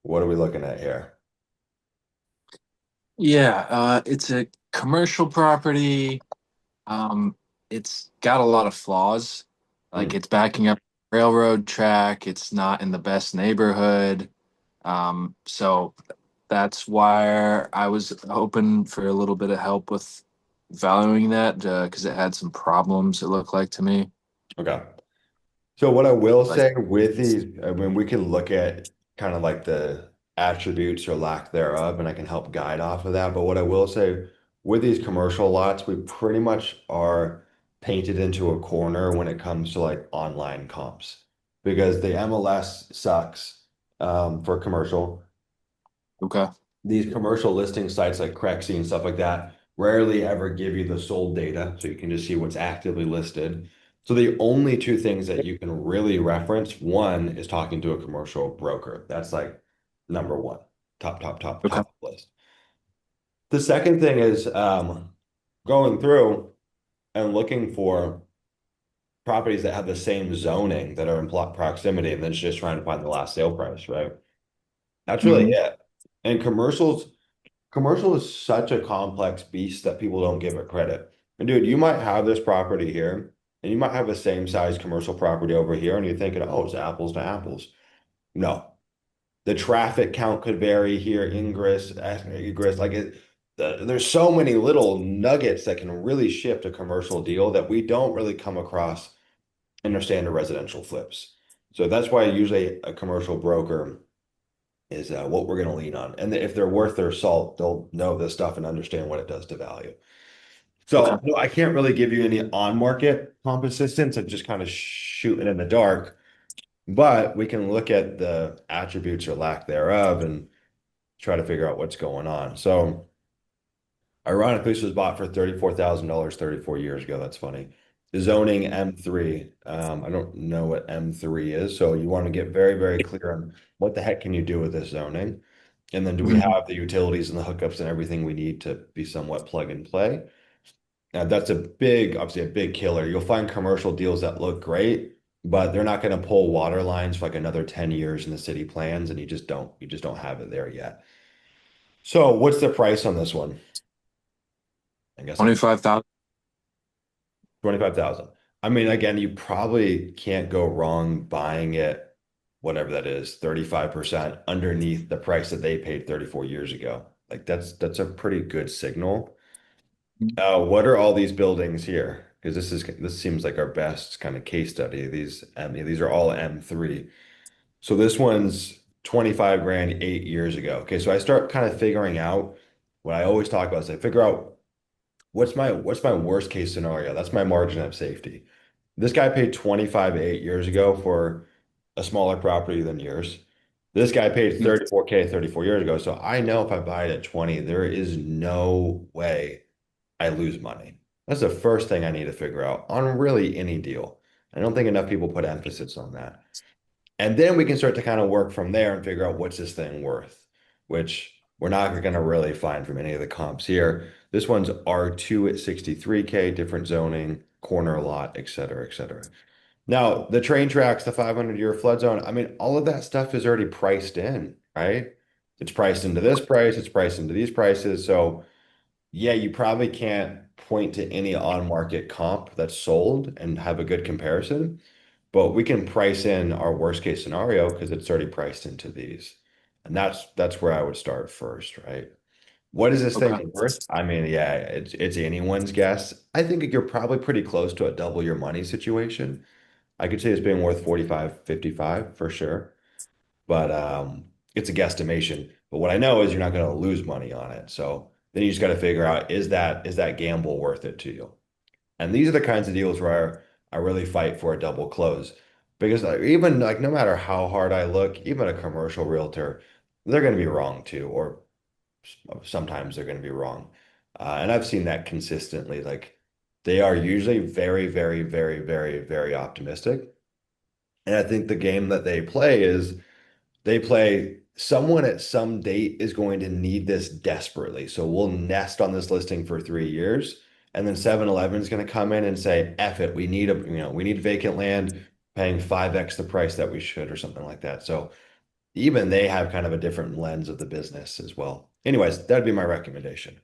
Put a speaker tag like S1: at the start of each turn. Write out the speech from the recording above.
S1: What are we looking at here?
S2: Yeah, it's a commercial property. Um, it's got a lot of flaws. Like
S1: Hmm.
S2: it's backing up railroad track. It's not in the best neighborhood. So that's why I was hoping for a little bit of help with valuing that because it had some problems, it looked like to me.
S1: Okay. So what I will
S2: Like,
S1: say with these, I mean, we can look at kind of like the attributes or lack thereof, and I can help guide off of that. But what I will say with these commercial lots, we pretty much are painted into a corner when it comes to like online comps because the MLS sucks for commercial.
S2: okay,
S1: These commercial listing sites like Crexy and stuff like that rarely ever give you the sold data, so you can just see what's actively listed. So the only two things that you can really reference, one is talking to a commercial broker. That's like number one,
S2: okay,
S1: top list. The second thing is going through and looking for properties that have the same zoning that are in plot proximity, and then just trying to find the last sale price, right? That's really
S2: hmm
S1: it. And commercial is such a complex beast that people don't give it credit. And dude, you might have this property here, and you might have the same size commercial property over here, and you're thinking, oh, it's apples to apples. No, the traffic count could vary here, ingress, egress, there's so many little nuggets that can really shift a commercial deal that we don't really come across in our standard residential flips. So that's why usually a commercial broker is what we're going to lean on. And if they're worth their salt, they'll know this stuff and understand what it does to value.
S2: okay,
S1: So no, I can't really give you any on-market comp assistance. I'm just kind of shooting in the dark, but we can look at the attributes or lack thereof and try to figure out what's going on. So ironically, this was bought for $34,000 34 years ago. That's funny. Zoning M3. I don't know what M3 is. So you want to get very, very clear on what the heck can you do with this zoning? And then do we
S2: hmm
S1: have the utilities and the hookups and everything we need to be somewhat plug and play? That's a big, obviously a big killer. You'll find commercial deals that look great, but they're not going to pull water lines for like another 10 years in the city plans, and you just don't have it there yet. So what's the price on this one? I guess I can
S2: 25,000.
S1: 25,000. I mean, again, you probably can't go wrong buying it, whatever that is, 35% underneath the price that they paid 34 years ago. Like that's a pretty good signal. What are all these buildings here? Because this seems like our best kind of case study. These are all M3. So this one's 25 grand 8 years ago. Okay, so I start kind of figuring out what I always talk about is I figure out what's my worst case scenario. That's my margin of safety. This guy paid 25 8 years ago for a smaller property than yours. This guy paid 34K 34 years ago. So I know if I buy it at 20, there is no way I lose money. That's the first thing I need to figure out on really any deal. I don't think enough people put emphasis on that. And then we can start to kind of work from there and figure out what's this thing worth, which we're not going to really find from any of the comps here. This one's R2 at 63K, different zoning, corner lot, et cetera, et cetera. Now, the train tracks, the 500-year flood zone, I mean, all of that stuff is already priced in, right? It's priced into this price, it's priced into these prices. So yeah, you probably can't point to any on-market comp that's sold and have a good comparison, but we can price in our worst case scenario because it's already priced into these. And that's where I would start first, right? What is this thing
S2: Okay,
S1: worth? I mean, yeah, it's anyone's guess. I think you're probably pretty close to a double your money situation. I could say it's being worth 45, 55 for sure, but it's a guesstimation. But what I know is you're not going to lose money on it. So then you just got to figure out is that gamble worth it to you? And these are the kinds of deals where I really fight for a double close because even like no matter how hard I look, even a commercial realtor, they're going to be wrong too, or sometimes they're going to be wrong. And I've seen that consistently. Like they are usually very, very, very, very, very optimistic. And I think the game that they play is they play someone at some date is going to need this desperately. So we'll nest on this listing for 3 years. And then 7-Eleven is going to come in and say, F it, we need vacant land paying 5x the price that we should, or something like that. So even they have kind of a different lens of the business as well. Anyways, that'd be my recommendation.